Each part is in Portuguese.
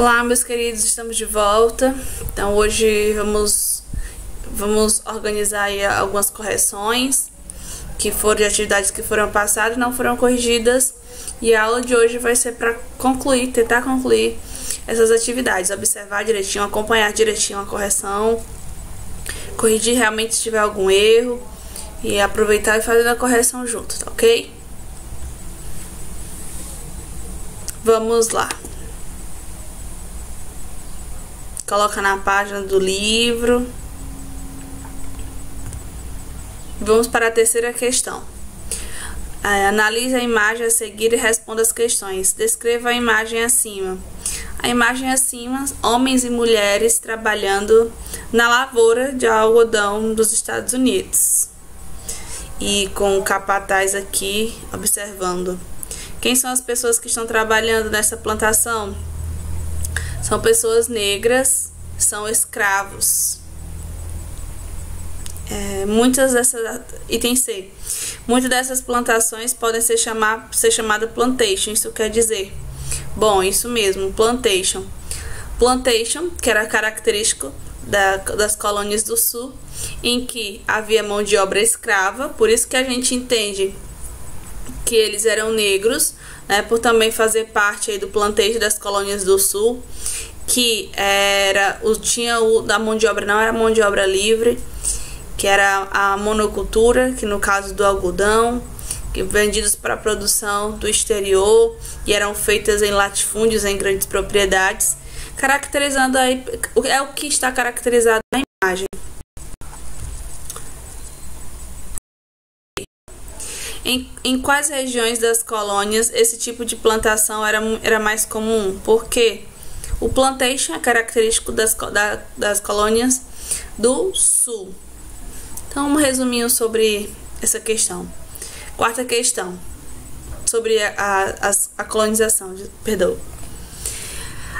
Olá, meus queridos, estamos de volta. Então hoje vamos organizar aí algumas correções que foram de atividades que foram passadas e não foram corrigidas. E a aula de hoje vai ser para tentar concluir essas atividades, observar direitinho, acompanhar direitinho a correção, corrigir realmente se tiver algum erro e aproveitar e fazer a correção junto, tá ok? Vamos lá. Coloca na página do livro. Vamos para a terceira questão. Analise a imagem a seguir e responda as questões. Descreva a imagem acima. A imagem acima, homens e mulheres trabalhando na lavoura de algodão dos Estados Unidos. E com o capataz aqui observando. Quem são as pessoas que estão trabalhando nessa plantação? São pessoas negras, são escravos. Item C. Muitas dessas plantações podem ser chamada plantation. Isso quer dizer? Bom, isso mesmo, plantation. Plantation, que era característico das colônias do sul, em que havia mão de obra escrava, por isso que a gente entende que eles eram negros, né, por também fazer parte aí do plantation das colônias do sul, que da mão de obra, não era mão de obra livre, que era a monocultura, que no caso do algodão, que vendidos para a produção do exterior e eram feitas em latifúndios, em grandes propriedades, caracterizando aí, é o que está caracterizado na imagem. Em quais regiões das colônias esse tipo de plantação era mais comum? Porque o plantation é característico das colônias do sul. Então, um resuminho sobre essa questão. Quarta questão, sobre a colonização, perdão.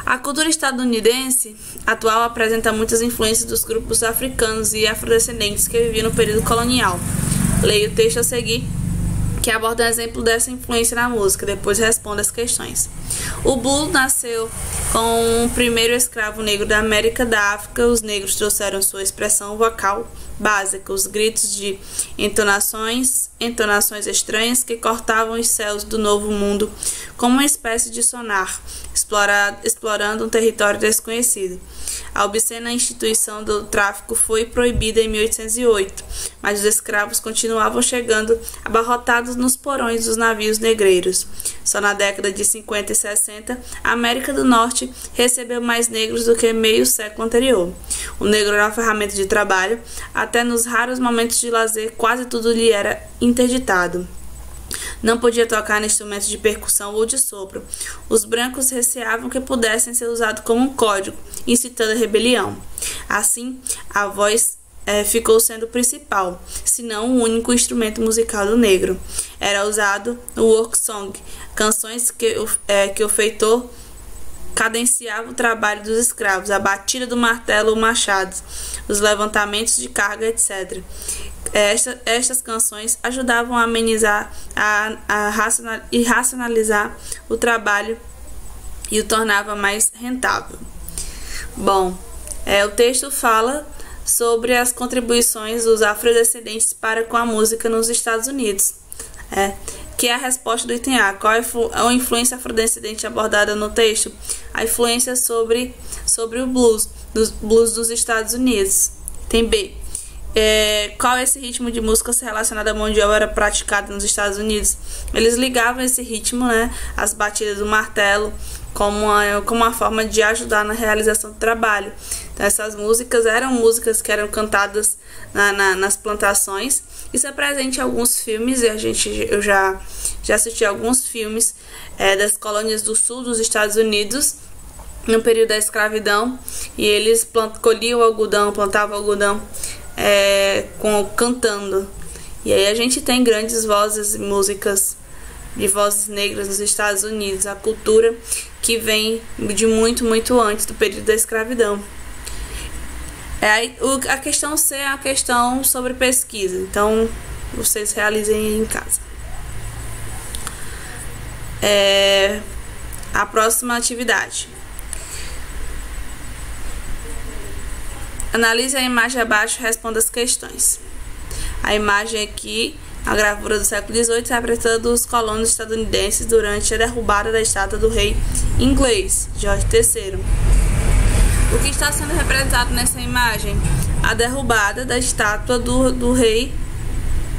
A cultura estadunidense atual apresenta muitas influências dos grupos africanos e afrodescendentes que viviam no período colonial. Leia o texto a seguir, que aborda um exemplo dessa influência na música. Depois responda as questões. O blues nasceu com o primeiro escravo negro da América da África. Os negros trouxeram sua expressão vocal básica, os gritos de entonações estranhas que cortavam os céus do novo mundo como uma espécie de sonar, explorando um território desconhecido. A obscena instituição do tráfico foi proibida em 1808, mas os escravos continuavam chegando abarrotados nos porões dos navios negreiros. Só na década de 50 e 60, a América do Norte recebeu mais negros do que meio século anterior. O negro era uma ferramenta de trabalho, até nos raros momentos de lazer quase tudo lhe era interditado. Não podia tocar instrumentos de percussão ou de sopro. Os brancos receavam que pudessem ser usados como um código, incitando a rebelião. Assim, a voz ficou sendo o principal, se não o único instrumento musical do negro. Era usado o work song, canções que o feitor cadenciava o trabalho dos escravos, a batida do martelo ou machado, os levantamentos de carga, etc. Estas canções ajudavam a amenizar e racionalizar o trabalho e o tornava mais rentável. Bom, o texto fala sobre as contribuições dos afrodescendentes para com a música nos Estados Unidos, que é a resposta do item A. Qual é a influência afrodescendente abordada no texto? A influência sobre o blues dos Estados Unidos. Item B. Qual é esse ritmo de música relacionado à mão de obra praticada nos Estados Unidos? Eles ligavam esse ritmo, as batidas do martelo, como uma forma de ajudar na realização do trabalho. Então, essas músicas eram músicas que eram cantadas nas plantações. Isso é presente em alguns filmes, eu já assisti a alguns filmes das colônias do sul dos Estados Unidos, no período da escravidão, e eles colhiam algodão, plantavam algodão cantando. E aí a gente tem grandes vozes e músicas de vozes negras nos Estados Unidos, a cultura que vem de muito, muito antes do período da escravidão. A questão C é a questão sobre pesquisa, então vocês realizem em casa. A próxima atividade. Analise a imagem abaixo e responda as questões. A imagem aqui, a gravura do século XVIII, representando os colonos estadunidenses durante a derrubada da estátua do rei inglês, Jorge III. O que está sendo representado nessa imagem? A derrubada da estátua do rei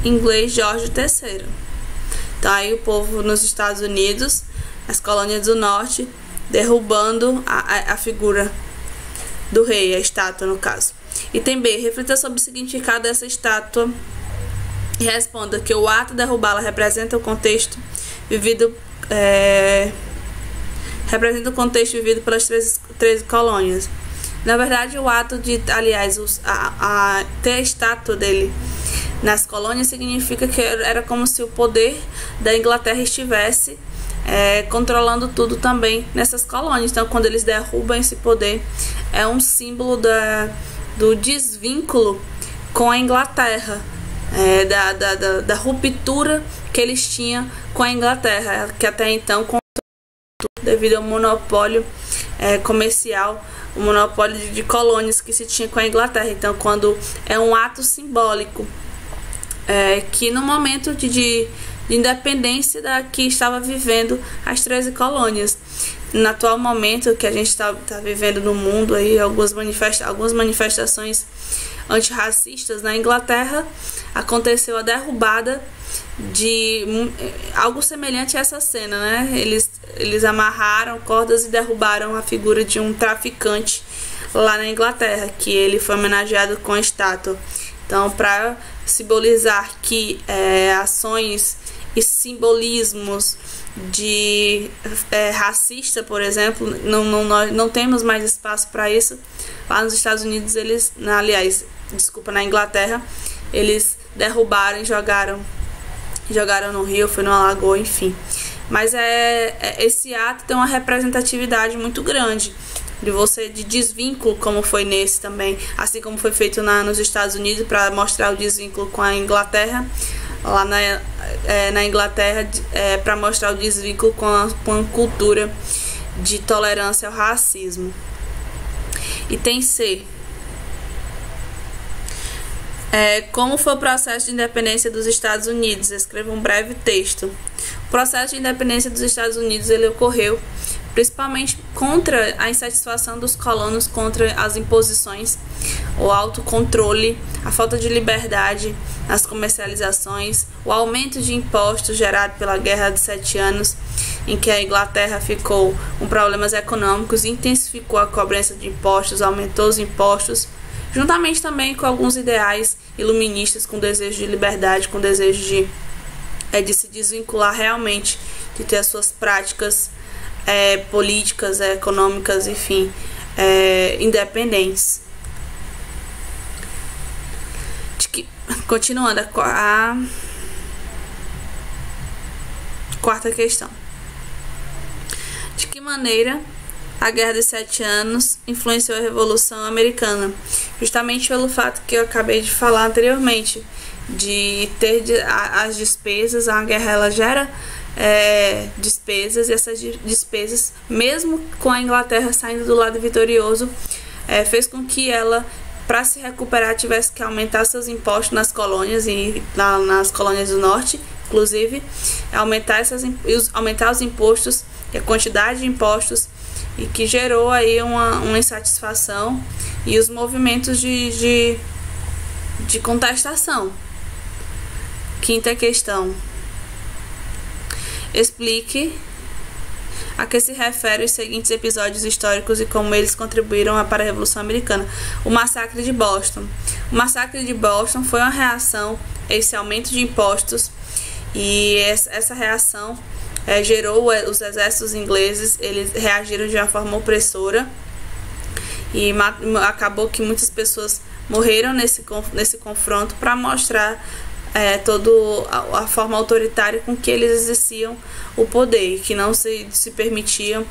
inglês Jorge III. Então aí o povo nos Estados Unidos, as colônias do norte, derrubando a figura do rei, a estátua no caso. Item B. Reflita sobre o significado dessa estátua e responda que o ato de derrubá-la representa o contexto vivido pelas 13 colônias. Na verdade, o ato de, aliás, ter a estátua dele nas colônias significa que era como se o poder da Inglaterra estivesse controlando tudo também nessas colônias. Então, quando eles derrubam esse poder, é um símbolo do desvínculo com a Inglaterra, da ruptura que eles tinham com a Inglaterra, que até então, devido ao monopólio comercial, o monopólio de colônias que se tinha com a Inglaterra. Então, quando é um ato simbólico, que no momento de independência que estava vivendo as 13 colônias. No atual momento que a gente está vivendo no mundo, aí, algumas manifestações antirracistas na Inglaterra, aconteceu a derrubada de algo semelhante a essa cena, né? Eles amarraram cordas e derrubaram a figura de um traficante lá na Inglaterra, que ele foi homenageado com a estátua. Então, para simbolizar que ações e simbolismos de racista, por exemplo, nós não temos mais espaço para isso. Lá nos Estados Unidos, na Inglaterra, eles derrubaram e jogaram no rio, foi numa lagoa, enfim. Mas esse ato tem uma representatividade muito grande de desvínculo, como foi nesse também, assim como foi feito nos Estados Unidos para mostrar o desvínculo com a Inglaterra, lá na Inglaterra, para mostrar o desvínculo com a cultura de tolerância ao racismo. Item C. Como foi o processo de independência dos Estados Unidos? Escreva um breve texto. O processo de independência dos Estados Unidos ele ocorreu principalmente contra a insatisfação dos colonos contra as imposições, o autocontrole, a falta de liberdade nas comercializações, o aumento de impostos gerado pela Guerra de 7 Anos, em que a Inglaterra ficou com problemas econômicos, intensificou a cobrança de impostos, aumentou os impostos, juntamente também com alguns ideais iluministas com desejo de liberdade, com desejo de se desvincular realmente, de ter as suas práticas políticas, econômicas, enfim, independentes. Continuando, a quarta questão. De que maneira a Guerra de 7 Anos influenciou a Revolução Americana? Justamente pelo fato que eu acabei de falar anteriormente, de ter as despesas. A guerra ela gera despesas, e essas despesas, mesmo com a Inglaterra saindo do lado vitorioso, fez com que ela, para se recuperar, tivesse que aumentar seus impostos nas colônias e nas colônias do norte, inclusive aumentar os impostos e a quantidade de impostos, e que gerou aí uma insatisfação e os movimentos de contestação. Quinta questão. Explique a que se refere os seguintes episódios históricos e como eles contribuíram para a Revolução Americana. O Massacre de Boston. O Massacre de Boston foi uma reação a esse aumento de impostos, e essa reação gerou os exércitos ingleses, eles reagiram de uma forma opressora, e acabou que muitas pessoas morreram nesse confronto, para mostrar toda a forma autoritária com que eles exerciam o poder, que não se permitiam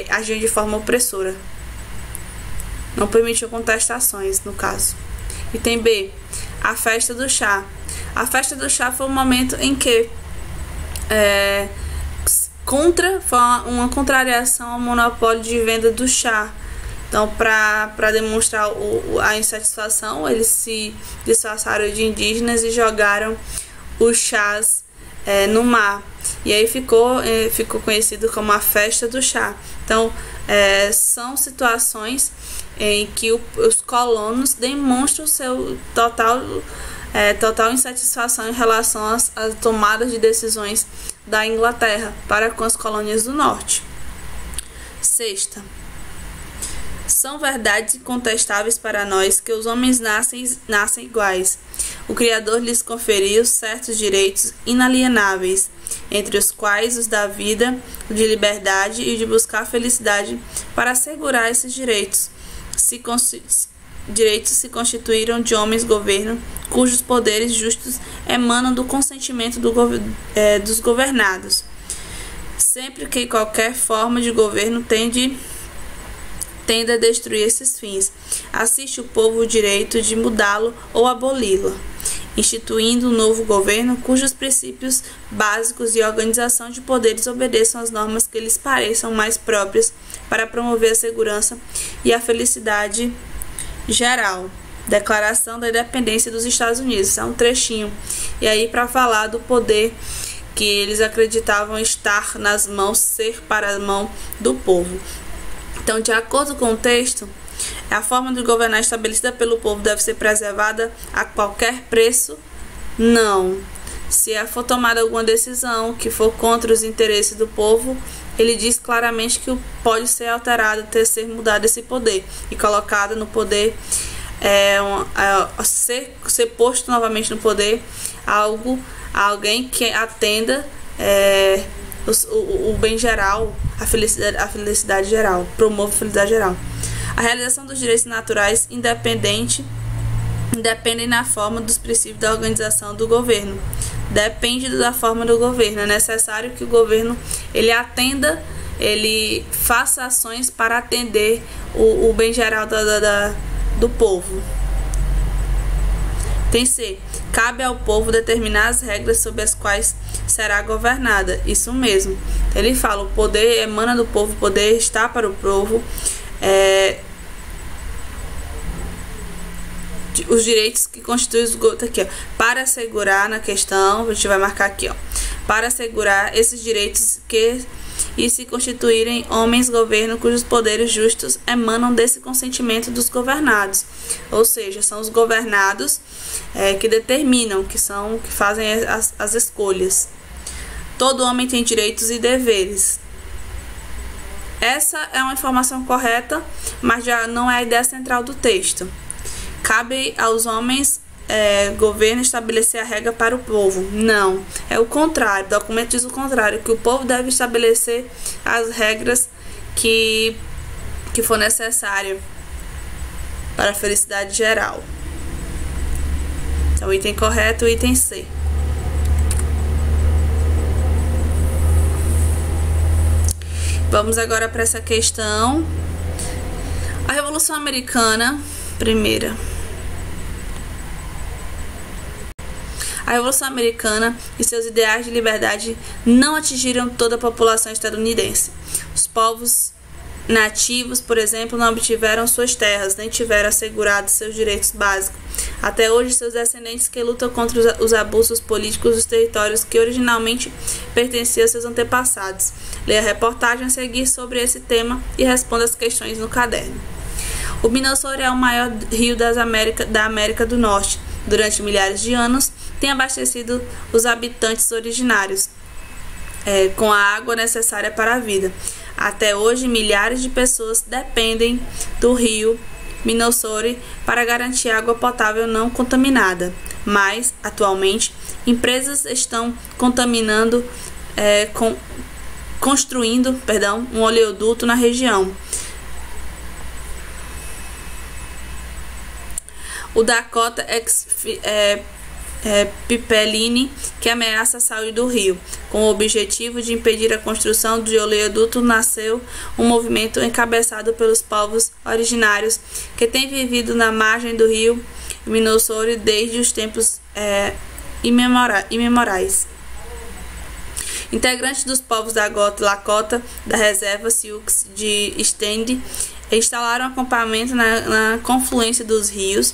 agir de forma opressora, não permitiam contestações, no caso. Item B. A festa do chá. A festa do chá foi um momento em que foi uma contrariação ao monopólio de venda do chá, Então, para demonstrar a insatisfação, eles se disfarçaram de indígenas e jogaram os chás no mar. E aí ficou conhecido como a festa do chá. Então, são situações em que os colonos demonstram seu total insatisfação em relação às tomadas de decisões da Inglaterra para com as colônias do norte. Sexta. São verdades incontestáveis para nós que os homens nascem iguais. O Criador lhes conferiu certos direitos inalienáveis, entre os quais os da vida, o de liberdade e o de buscar a felicidade. Para assegurar esses direitos se constituíram de homens governo, cujos poderes justos emanam do consentimento dos governados, sempre que qualquer forma de governo tende a destruir esses fins. Assiste o povo o direito de mudá-lo ou aboli-lo, instituindo um novo governo cujos princípios básicos e organização de poderes obedeçam às normas que lhes pareçam mais próprias para promover a segurança e a felicidade geral. Declaração da Independência dos Estados Unidos. Isso é um trechinho. E aí, para falar do poder que eles acreditavam estar nas mãos, ser para a mão do povo. Então, de acordo com o texto, a forma de governar estabelecida pelo povo deve ser preservada a qualquer preço? Não. Se for tomada alguma decisão que for contra os interesses do povo, ele diz claramente que pode ser alterado, ser mudado esse poder e colocado no poder, ser posto novamente no poder alguém que atenda o bem geral, a felicidade geral, promove a felicidade geral. A realização dos direitos naturais independem na forma dos princípios da organização do governo. Depende da forma do governo. É necessário que o governo ele faça ações para atender o bem geral do povo. Tem C. Cabe ao povo determinar as regras sob as quais será governada. Isso mesmo. Ele fala, o poder emana do povo, o poder está para o povo. Os direitos que constituem os aqui, ó, para assegurar na questão, a gente vai marcar aqui, ó, para assegurar esses direitos e se constituírem homens governo cujos poderes justos emanam desse consentimento dos governados, ou seja, são os governados que determinam, que fazem as escolhas. Todo homem tem direitos e deveres. Essa é uma informação correta, mas já não é a ideia central do texto. Cabe aos homens, governo, estabelecer a regra para o povo. Não, é o contrário. O documento diz o contrário, que o povo deve estabelecer as regras que for necessário para a felicidade geral. Então, o item correto, o item C. Vamos agora para essa questão. A Revolução Americana, primeira. A Revolução Americana e seus ideais de liberdade não atingiram toda a população estadunidense. Os povos nativos, por exemplo, não obtiveram suas terras, nem tiveram assegurados seus direitos básicos. Até hoje, seus descendentes que lutam contra os abusos políticos dos territórios que originalmente pertenciam aos seus antepassados. Leia a reportagem a seguir sobre esse tema e responda as questões no caderno. O Minnesota é o maior rio da América do Norte. Durante milhares de anos, tem abastecido os habitantes originários com a água necessária para a vida. Até hoje, milhares de pessoas dependem do rio Minnesota para garantir água potável não contaminada. Mas, atualmente, empresas estão construindo um oleoduto na região. O Dakota Pipeline, que ameaça a saúde do rio. Com o objetivo de impedir a construção de oleoduto, nasceu um movimento encabeçado pelos povos originários que têm vivido na margem do rio Minnesota desde os tempos imemorais. Integrantes dos povos da Lakota, da reserva Sioux de Stand, instalaram um acampamento na confluência dos rios,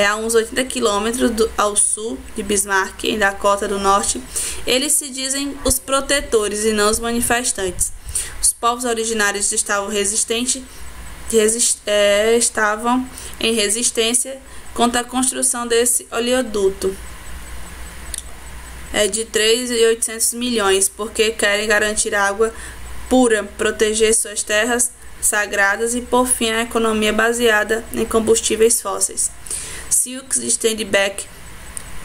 a uns 80 quilômetros ao sul de Bismarck, em Dakota do Norte. Eles se dizem os protetores e não os manifestantes. Os povos originários estavam em resistência contra a construção desse oleoduto de 3.800 milhões, porque querem garantir água pura, proteger suas terras sagradas e por fim a economia baseada em combustíveis fósseis. Sioux de Steinbeck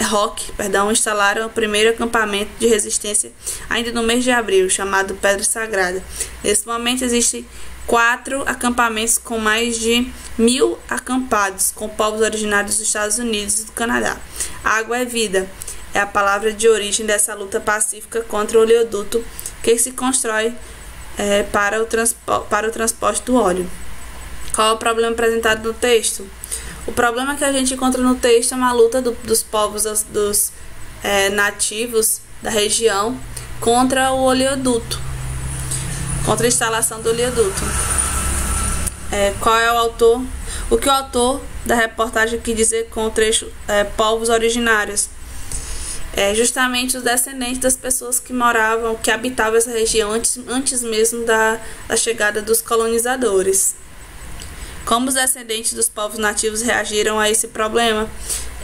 Rock, instalaram o primeiro acampamento de resistência ainda no mês de abril, chamado Pedra Sagrada. Nesse momento existem 4 acampamentos com mais de 1.000 acampados, com povos originários dos Estados Unidos e do Canadá. Água é vida, é a palavra de origem dessa luta pacífica contra o oleoduto que se constrói para o transporte do óleo. Qual é o problema apresentado no texto? O problema que a gente encontra no texto é uma luta dos povos nativos da região contra o oleoduto, contra a instalação do oleoduto. Qual é o autor? O que o autor da reportagem quis dizer com o trecho povos originários? Justamente os descendentes das pessoas que habitavam essa região antes mesmo da chegada dos colonizadores. Como os descendentes dos povos nativos reagiram a esse problema?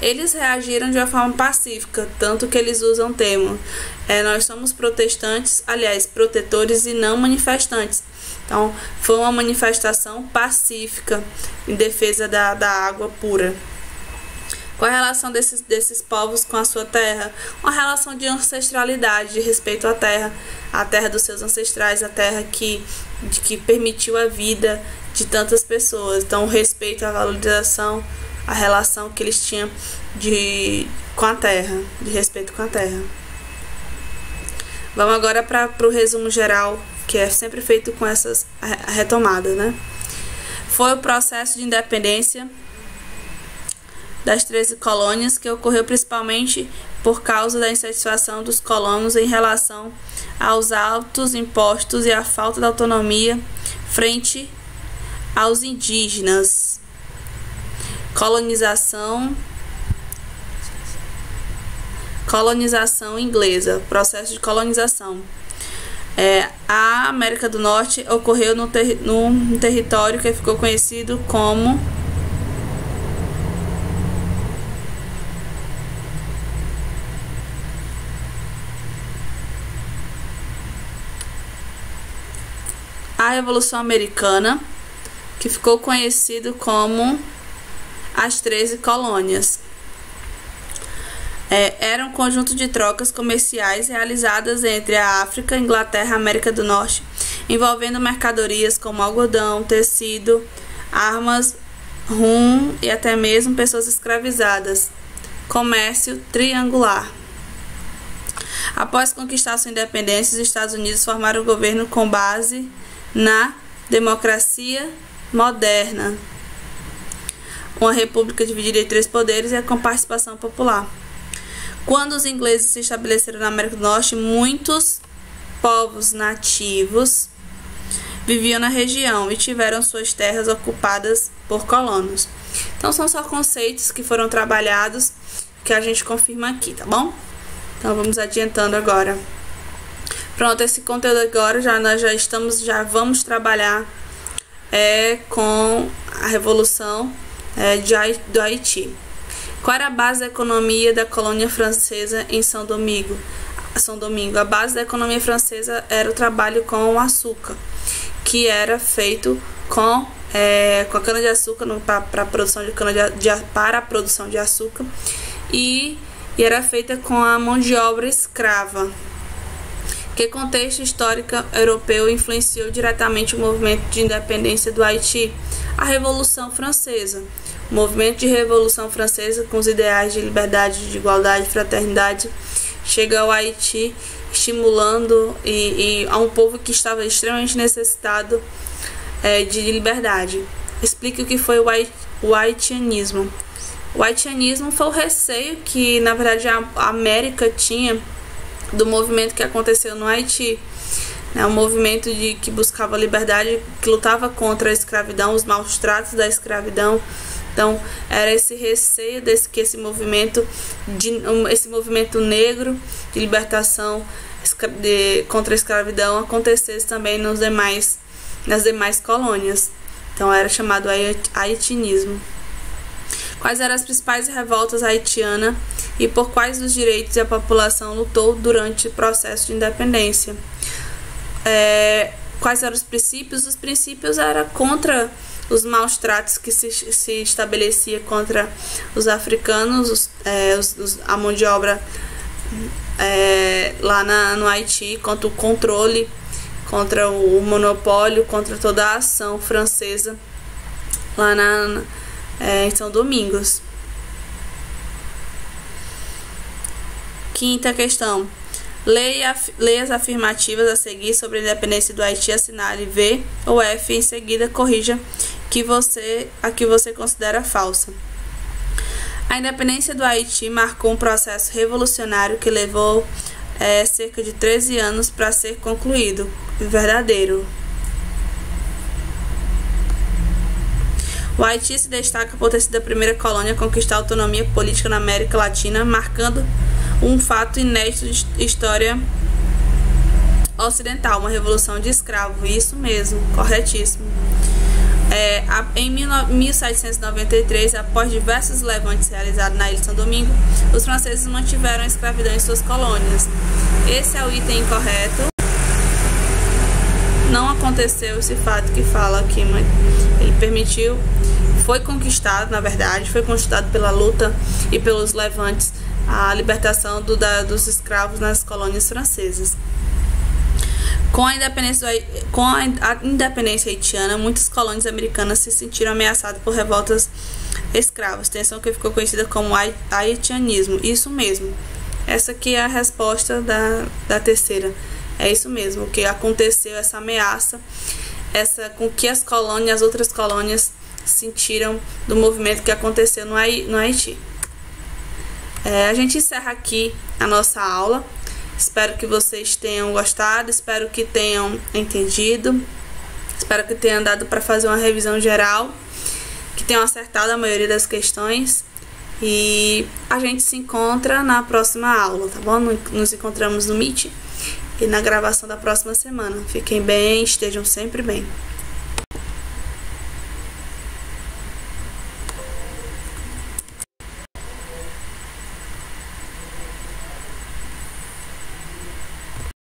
Eles reagiram de uma forma pacífica, tanto que eles usam o termo nós somos protestantes, aliás, protetores e não manifestantes. Então, foi uma manifestação pacífica em defesa da água pura. Qual é a relação desses povos com a sua terra? Uma relação de ancestralidade, de respeito à terra dos seus ancestrais, a terra que permitiu a vida de tantas pessoas. Então, o respeito, a valorização, a relação que eles tinham com a terra, de respeito com a terra. Vamos agora para o resumo geral, que é sempre feito com essas retomadas, né? Foi o processo de independência das 13 colônias, que ocorreu principalmente por causa da insatisfação dos colonos em relação aos altos impostos e à falta de autonomia frente aos indígenas. Colonização inglesa, processo de colonização. A América do Norte ocorreu num território que ficou conhecido como a Revolução Americana, que ficou conhecido como as 13 colônias. Era um conjunto de trocas comerciais realizadas entre a África, Inglaterra e América do Norte, envolvendo mercadorias como algodão, tecido, armas, rum e até mesmo pessoas escravizadas. Comércio triangular. Após conquistar sua independência, os Estados Unidos formaram um governo com base na democracia moderna, uma república dividida em 3 poderes e com participação popular. Quando os ingleses se estabeleceram na América do Norte, muitos povos nativos viviam na região e tiveram suas terras ocupadas por colonos. Então são só conceitos que foram trabalhados que a gente confirma aqui, tá bom? Então vamos adiantando agora. Pronto, esse conteúdo agora nós já vamos trabalhar com a Revolução do Haiti. Qual era a base da economia da colônia francesa em São Domingo? A base da economia francesa era o trabalho com o açúcar, que era feito com a cana-de-açúcar para a produção de açúcar e era feita com a mão de obra escrava. Que contexto histórico europeu influenciou diretamente o movimento de independência do Haiti? A Revolução Francesa. O movimento de Revolução Francesa, com os ideais de liberdade, de igualdade e fraternidade, chega ao Haiti estimulando a um povo que estava extremamente necessitado de liberdade. Explique o que foi o haitianismo. O haitianismo foi o receio que, na verdade, a América tinha do movimento que aconteceu no Haiti. né, um movimento que buscava liberdade, que lutava contra a escravidão, os maus tratos da escravidão. Então, era esse receio que esse movimento negro de libertação contra a escravidão acontecesse também nas demais colônias. Então, era chamado haitianismo. Quais eram as principais revoltas haitianas e por quais dos direitos a população lutou durante o processo de independência? Quais eram os princípios? Os princípios eram contra os maus tratos que se estabelecia contra os africanos, a mão de obra lá no Haiti, contra o controle, contra o monopólio, contra toda a ação francesa lá em São Domingos. Quinta questão. Leia as afirmativas a seguir sobre a independência do Haiti, assinale V ou F, em seguida corrija a que você considera falsa. A independência do Haiti marcou um processo revolucionário que levou cerca de 13 anos para ser concluído. Verdadeiro. O Haiti se destaca por ter sido a primeira colônia a conquistar a autonomia política na América Latina, marcando um fato inédito de história ocidental, uma revolução de escravos. Isso mesmo, corretíssimo. Em 1793, após diversos levantes realizados na Ilha de São Domingo, os franceses mantiveram a escravidão em suas colônias. Esse é o item incorreto. Não aconteceu esse fato que fala aqui, mas ele permitiu, foi conquistado, na verdade, foi conquistado pela luta e pelos levantes a libertação dos escravos nas colônias francesas. Com a independência haitiana, muitas colônias americanas se sentiram ameaçadas por revoltas escravas, tensão que ficou conhecida como haitianismo. Isso mesmo. Essa aqui é a resposta da terceira. É isso mesmo, o que aconteceu, essa ameaça, com que as outras colônias sentiram do movimento que aconteceu no Haiti. A gente encerra aqui a nossa aula. Espero que vocês tenham gostado, espero que tenham entendido, espero que tenham dado para fazer uma revisão geral, que tenham acertado a maioria das questões. E a gente se encontra na próxima aula, tá bom? Nos encontramos no Meet e na gravação da próxima semana. Fiquem bem, estejam sempre bem.